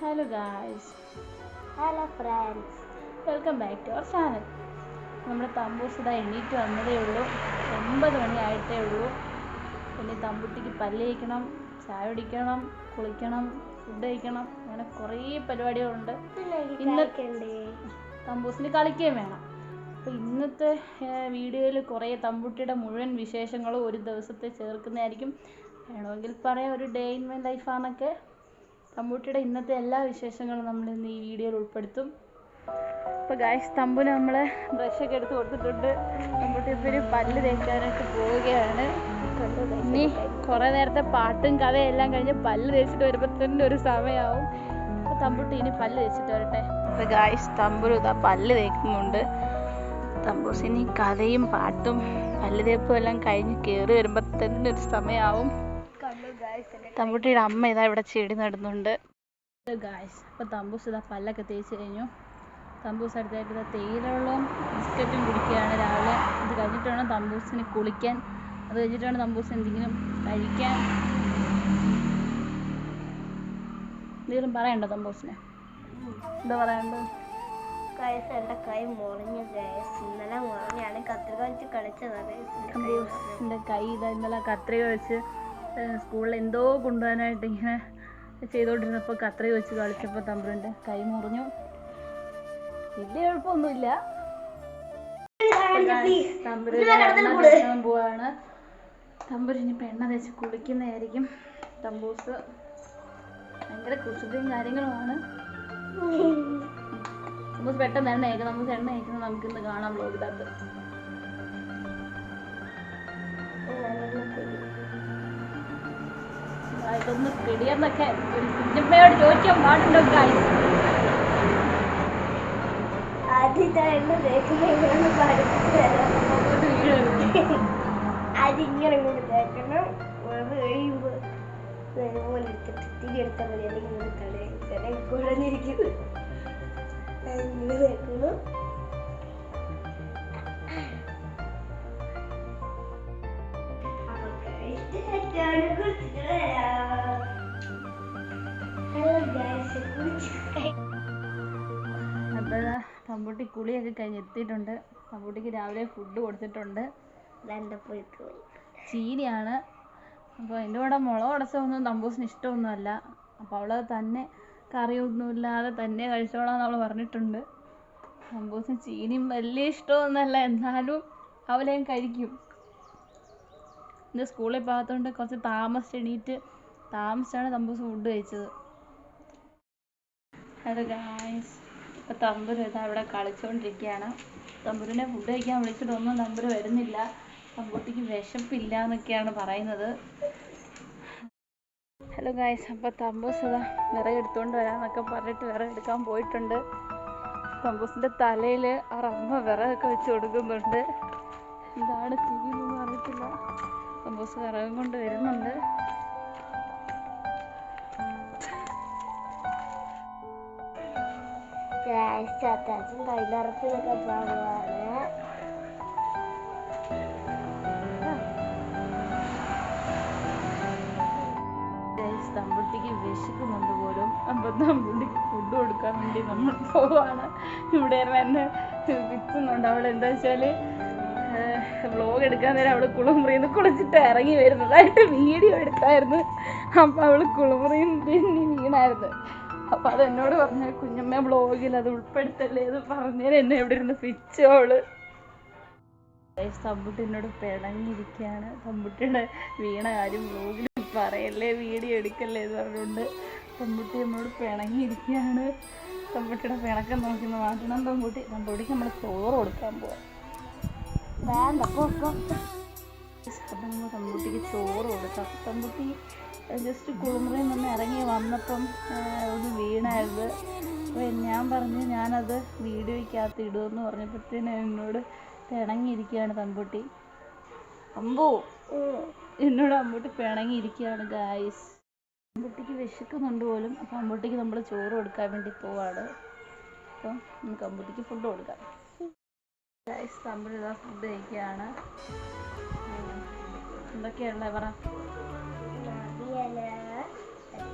Hello guys, Hello friends. welcome back to our channel. നമ്മുടെ തമ്പൂസ് ഇതാ എണീറ്റ് വന്നതേ ഉള്ളൂ. 9 മണി ആയിട്ടേ ഉള്ളൂ. പിന്നെ തമ്പുട്ടിക്ക് പല്ല് തേക്കണം, ചായ കുടിക്കണം, കുളിക്കണം, ഫുഡ് കഴിക്കണം, അങ്ങനെ കുറേ പരിപാടികളുണ്ട്. തമ്പൂസിന് കളിക്കുകയും വേണം. അപ്പോൾ ഇന്നത്തെ വീഡിയോയിൽ കുറേ തമ്പുട്ടിയുടെ മുഴുവൻ വിശേഷങ്ങളും ഒരു ദിവസത്തെ ചേർക്കുന്നതായിരിക്കും. വേണമെങ്കിൽ പറയാം ഒരു ഡേ ഇൻ മൈ ലൈഫാന്നൊക്കെ. തമ്പുട്ടിയുടെ ഇന്നത്തെ എല്ലാ വിശേഷങ്ങളും നമ്മൾ ഇന്ന് ഈ വീഡിയോയിൽ ഉൾപ്പെടുത്തും. അപ്പോൾ ഗായ്സ്, തമ്പുന് നമ്മൾ ബ്രഷൊക്കെ എടുത്ത് കൊടുത്തിട്ടുണ്ട്. തമ്പുട്ടി ഇപ്പോൾ ഒരു പല്ല് തേക്കാനായിട്ട് പോവുകയാണ്. ഇനി കുറേ നേരത്തെ പാട്ടും കഥയും എല്ലാം കഴിഞ്ഞ് പല്ല് തേച്ചിട്ട് വരുമ്പോൾ തന്നെ ഒരു സമയമാവും. അപ്പോൾ തമ്പുട്ടി ഇനി പല്ല് തേച്ചിട്ട് വരട്ടെ. അപ്പോൾ ഗായ്സ്, തമ്പുരു ഇതാ പല്ല് തേക്കുന്നുണ്ട്. തമ്പൂസിനി കഥയും പാട്ടും പല്ല് തേപ്പും എല്ലാം കഴിഞ്ഞ് കയറി വരുമ്പോൾ തന്നെ ഒരു സമയമാവും. തമ്പുട്ടിയുടെ അമ്മ ഇതാ ഇവിടെ ചെടി നടുന്നുണ്ട്. ഗായ്സ്, അപ്പോൾ തമ്പൂസ് ഇതാ പല്ലൊക്കെ തേച്ച് കഴിഞ്ഞു. തമ്പൂസ് അടുത്തായിട്ട് ഇതാ തേയിലവെള്ളവും ബിസ്ക്കറ്റും കുടിക്കുകയാണ് രാവിലെ. ഇത് കഴിഞ്ഞിട്ട് വേണം തമ്പൂസിന് കുളിക്കാൻ. അത് കഴിഞ്ഞിട്ട് വേണം തമ്പൂസ് എന്തെങ്കിലും കഴിക്കാൻ. എന്തെങ്കിലും പറയണ്ടോ തമ്പൂസിന്? എന്താ പറയണ്ടത്? എൻ്റെ കൈ മുറിഞ്ഞു ഗൈസ്. ഇന്നലെ മുറിഞ്ഞാണ് കത്രിക വെച്ച് കളിച്ചതാണ്. എൻ്റെ കൈ ഇതാ ഇന്നലെ കത്രിക വെച്ച് സ്കൂളിൽ എന്തോ കൊണ്ടുപോകാനായിട്ട് ഇങ്ങനെ ചെയ്തുകൊണ്ടിരുന്നപ്പോൾ കത്രിക വെച്ച് കളിച്ചപ്പോൾ തമ്പുരൻ്റെ കൈ മുറിഞ്ഞു. വലിയ കുഴപ്പമൊന്നുമില്ല. തമ്പുരു എണ്ണ പോവാണ്. തമ്പുരിന് ഇപ്പം എണ്ണ തേച്ച് കുളിക്കുന്നതായിരിക്കും. തമ്പൂസ് ഭയങ്കര കുസൃതിയും കാര്യങ്ങളുമാണ്. തമ്പൂസ് പെട്ടെന്ന് എണ്ണ തേക്കണം. തമ്പൂസ് എണ്ണ തേക്കുന്നത് നമുക്കിന്ന് കാണാം വ്ലോഗിനകത്ത്. ഇതൊന്ന് പിടിയെന്നൊക്കെ ഒരു കുഞ്ഞമ്മയോട് ചോദിക്കാൻ പാടുണ്ടോ? അതിങ്ങനെ കൊണ്ട് തേക്കണം. അത് കഴിയുമ്പോൾ പോലെ എടുത്തിട്ട് തിരി എടുത്താൽ മതി. അല്ലെങ്കിൽ കുഴഞ്ഞിരിക്കുന്നത് ഇങ്ങനെ തേക്കണം. അപ്പോൾ തമ്പുട്ടി കുളിയൊക്കെ കഴിഞ്ഞ് എത്തിയിട്ടുണ്ട്. തമ്പുട്ടിക്ക് രാവിലെ ഫുഡ് കൊടുത്തിട്ടുണ്ട്. ചീനിയാണ്. അപ്പോൾ എൻ്റെ കൂടെ മുളക് ഉടച്ചതൊന്നും തമ്പൂസിന് ഇഷ്ടമൊന്നുമല്ല. അപ്പോൾ അവൾ തന്നെ കറിയൊന്നുമില്ലാതെ തന്നെ കഴിച്ചോളാം അവൾ പറഞ്ഞിട്ടുണ്ട്. തമ്പൂസിന് ചീനിയും വലിയ ഇഷ്ടമൊന്നുമല്ല, എന്നാലും അവളേം കഴിക്കും. ഇന്ന് സ്കൂളിൽ പോകാത്തതുകൊണ്ട് കുറച്ച് താമസിച്ചാണ് തമ്പൂസ് ഫുഡ് കഴിച്ചത്. ഹലോ ഗായ്സ്, ഇപ്പോൾ തമ്പുരു ഇതാ ഇവിടെ കളിച്ചുകൊണ്ടിരിക്കുകയാണ്. തമ്പുരിനെ ഫുഡ് കഴിക്കാൻ വിളിച്ചിട്ടൊന്നും തമ്പുരു വരുന്നില്ല. തമ്പുട്ടിക്ക് വിശപ്പില്ല എന്നൊക്കെയാണ് പറയുന്നത്. ഹലോ ഗായ്സ്, അപ്പോൾ തമ്പൂസ് ഇതാ വിറകെടുത്തുകൊണ്ട് വരാമെന്നൊക്കെ പറഞ്ഞിട്ട് വിറകെടുക്കാൻ പോയിട്ടുണ്ട്. തമ്പൂസിൻ്റെ തലയിൽ ആ അമ്മ വിറകൊക്കെ വെച്ച് കൊടുക്കുന്നുണ്ട്. എന്താണ് സ്ഥിതിയെന്നൊന്നും അറിയത്തില്ല. തമ്പൂസ് വിറകും കൊണ്ട് വരുന്നുണ്ട്. അത്യാവശ്യം കൈനിറപ്പിലൊക്കെ പോവാണ്. തമ്പുട്ടിക്ക് വിശക്കുന്നുണ്ട് പോലും. അപ്പം തമ്പുട്ടിക്ക് ഫുഡ് കൊടുക്കാൻ വേണ്ടി നമ്മൾ പോവാണ്. ഇവിടെ എന്നെ വിൽക്കുന്നുണ്ട്. അവൾ എന്താ വെച്ചാൽ വ്ലോഗ് എടുക്കാൻ നേരം അവൾ കുളിമുറിയിൽ കുളിച്ചിട്ട് ഇറങ്ങി വരുന്നതായിട്ട് വീഡിയോ എടുത്തായിരുന്നു. അപ്പം അവൾ കുളിമുറിയിൽ പിന്നെ വീണായിരുന്നു. അപ്പം അതെന്നോട് പറഞ്ഞ കുഞ്ഞമ്മ വ്ലോഗിൽ അത് ഉൾപ്പെടുത്തല്ലേ എന്ന് പറഞ്ഞാൽ എന്നെ ഇവിടെ ഇരുന്ന് പിച്ചോള്. തമ്പുട്ടി എന്നോട് പിണങ്ങിയിരിക്കുകയാണ്. തമ്പുട്ടിയുടെ വീണ കാര്യം വ്ലോഗിൽ പറയല്ലേ, വീഡിയോ എടുക്കല്ലേ എന്ന് പറഞ്ഞുകൊണ്ട് തമ്പുട്ടി എന്നോട് പിണങ്ങിയിരിക്കുകയാണ്. തമ്പുട്ടിയുടെ പിണക്കം നോക്കി മാറ്റണം. തമ്പുട്ടിക്ക് നമ്മൾ ചോറ് കൊടുക്കാൻ പോവാം. വേണ്ട അപ്പം നമ്മൾ തമ്പുട്ടിക്ക് ചോറ് കൊടുക്കാം. തമ്പുട്ടി ജസ്റ്റ് കുളിമുറിയിൽ നിന്ന് ഇറങ്ങി വന്നപ്പം ഒന്ന് വീണായിരുന്നു. അപ്പോൾ ഞാൻ പറഞ്ഞു ഞാനത് വീഡിയോയ്ക്കകത്ത് ഇടുമെന്ന് പറഞ്ഞപ്പോഴത്തേനും എന്നോട് പിണങ്ങിയിരിക്കുകയാണ് തമ്പുട്ടി. എന്നോട് അമ്പൂട്ടി പിണങ്ങിയിരിക്കുകയാണ് ഗായ്സ്. അമ്പൂട്ടിക്ക് വിശക്കുന്നുണ്ട് പോലും. അപ്പോൾ അമ്പൂട്ടിക്ക് നമ്മൾ ചോറ് കൊടുക്കാൻ വേണ്ടി പോവാണ്. അപ്പം നമുക്ക് അമ്പൂട്ടിക്ക് ഫുഡ് കൊടുക്കാം. ഗായ്സ്, തമ്പുട്ടി ഇതാ ഫുഡ് കഴിക്കുകയാണ്. എന്തൊക്കെയുള്ള പറ?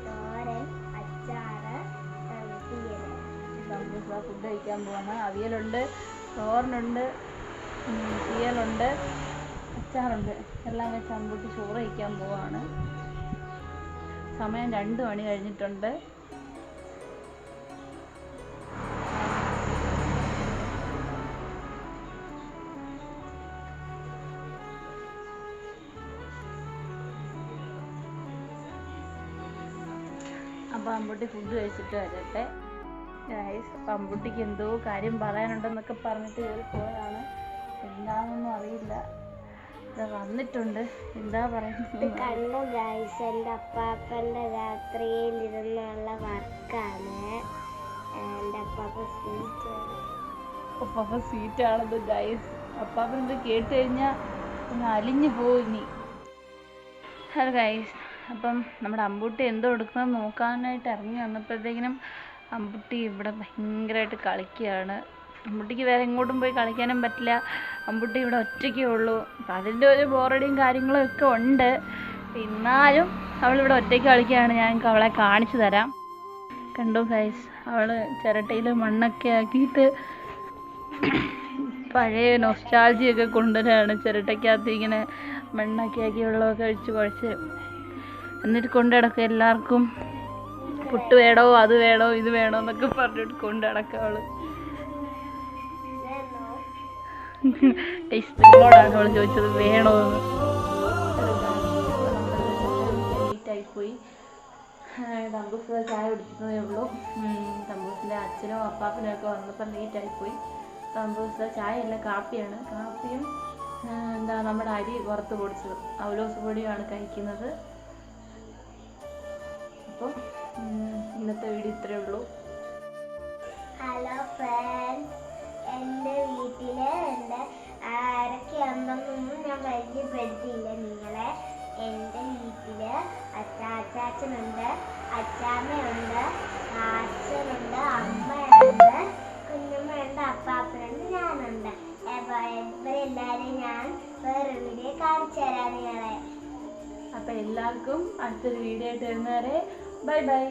തോരൻ, അച്ചാറ്, ഫുഡ് കഴിക്കാൻ പോവാണ്. അവിയലുണ്ട്, തോരനുണ്ട്, തീയലുണ്ട്, അച്ചാറുണ്ട്, എല്ലാം വെച്ച് അമ്പൂട്ടി ചോറ് കഴിക്കാൻ പോവാണ്. സമയം 2 മണി കഴിഞ്ഞിട്ടുണ്ട്. അപ്പോൾ അമ്പൂട്ടി ഫുഡ് കഴിച്ചിട്ട് വരട്ടെ ഗൈസ്. അപ്പോൾ അമ്പൂട്ടിക്ക് എന്തോ കാര്യം പറയാനുണ്ടെന്നൊക്കെ പറഞ്ഞിട്ട് കയറി പോയതാണ്. എന്താണെന്നൊന്നും അറിയില്ല. വന്നിട്ടുണ്ട്. എന്താ പറയുന്നത് കണ്ടു ഗൈസ്, എൻ്റെ അപ്പാപ്പൻ്റെ രാത്രിയിൽ ഇരുന്നുള്ള വർക്കാണ്. എൻ്റെ അപ്പാപ്പ സ്വീറ്റാണത് ഗൈസ്. അപ്പാപ്പൻ ഇത് കേട്ട് കഴിഞ്ഞാൽ ഒന്ന് അലിഞ്ഞു പോകും ഇനി. ഹലോ ഗൈസ്, അപ്പം നമ്മുടെ അമ്പൂട്ടി എന്തോ എടുക്കുന്നത് നോക്കാനായിട്ട് ഇറങ്ങി വന്നപ്പോഴത്തേക്കിനും അമ്പൂട്ടി ഇവിടെ ഭയങ്കരമായിട്ട് കളിക്കുകയാണ്. അമ്പൂട്ടിക്ക് വേറെ എങ്ങോട്ടും പോയി കളിക്കാനും പറ്റില്ല. അമ്പൂട്ടി ഇവിടെ ഒറ്റയ്ക്കേ ഉള്ളൂ. അപ്പം അതിൻ്റെ ഒരു ബോറടിയും കാര്യങ്ങളും ഒക്കെ ഉണ്ട്. എന്നാലും അവളിവിടെ ഒറ്റയ്ക്ക് കളിക്കുകയാണ്. ഞാൻ അവളെ കാണിച്ചു തരാം. കണ്ടു ഗൈസ്, അവൾ ചിരട്ടയിൽ മണ്ണൊക്കെ ആക്കിയിട്ട് പഴയ നൊസ്റ്റാൾജിയൊക്കെ കൊണ്ടുവരാണ്. ചിരട്ടയ്ക്കകത്ത് ഇങ്ങനെ മണ്ണൊക്കെ ആക്കി വെള്ളമൊക്കെ ഒഴിച്ച് കുഴച്ച് എന്നിട്ട് കൊണ്ടു നടക്കുക. എല്ലാവർക്കും പുട്ട് വേണോ, അത് വേണോ, ഇത് വേണോ എന്നൊക്കെ പറഞ്ഞിട്ട് കൊണ്ടു നടക്കുക അവള്. ടേസ്റ്റിനോടാണ് അവൾ ചോദിച്ചത് വേണോ എന്ന്. ലേറ്റായിപ്പോയി. തമ്പൂസ് ചായ കുടിക്കുന്നതേ ഉള്ളൂ. തമ്പൂസിൻ്റെ അച്ഛനും അപ്പാപ്പനും ഒക്കെ വന്നപ്പോൾ ലേറ്റായിപ്പോയി. തമ്പൂസ് ചായയല്ല, കാപ്പിയാണ്. കാപ്പിയും നമ്മുടെ അരി വറുത്ത് പൊടിച്ചത് അവലോസ് പൊടിയുമാണ് കഴിക്കുന്നത്. അപ്പം ഇന്നത്തെ വീഡിയോ ഇത്രയേ ഉള്ളൂ. ഹലോ ഫ്രണ്ട്സ്, എൻ്റെ വീട്ടിൽ എൻ്റെ ആരൊക്കെയുണ്ടെന്നൊന്നും ഞാൻ പരിചയപ്പെടുത്തിയില്ല നിങ്ങളെ. എൻ്റെ വീട്ടിൽ അച്ചാച്ചനുണ്ട്, അച്ചാമ്മയുണ്ട്, അച്ഛനുണ്ട്, അമ്മയുണ്ട്, കുഞ്ഞമ്മയുണ്ട്, അപ്പാപ്പനുണ്ട്, ഞാനുണ്ട്. ഇവരെല്ലാവരെയും ഞാൻ വേറൊരു വീഡിയോ കാണിച്ചു തരാം നിങ്ങളെ. അപ്പം എല്ലാവർക്കും അടുത്തൊരു വീഡിയോ ആയിട്ട് വരുന്നവരെ ബൈ ബൈ.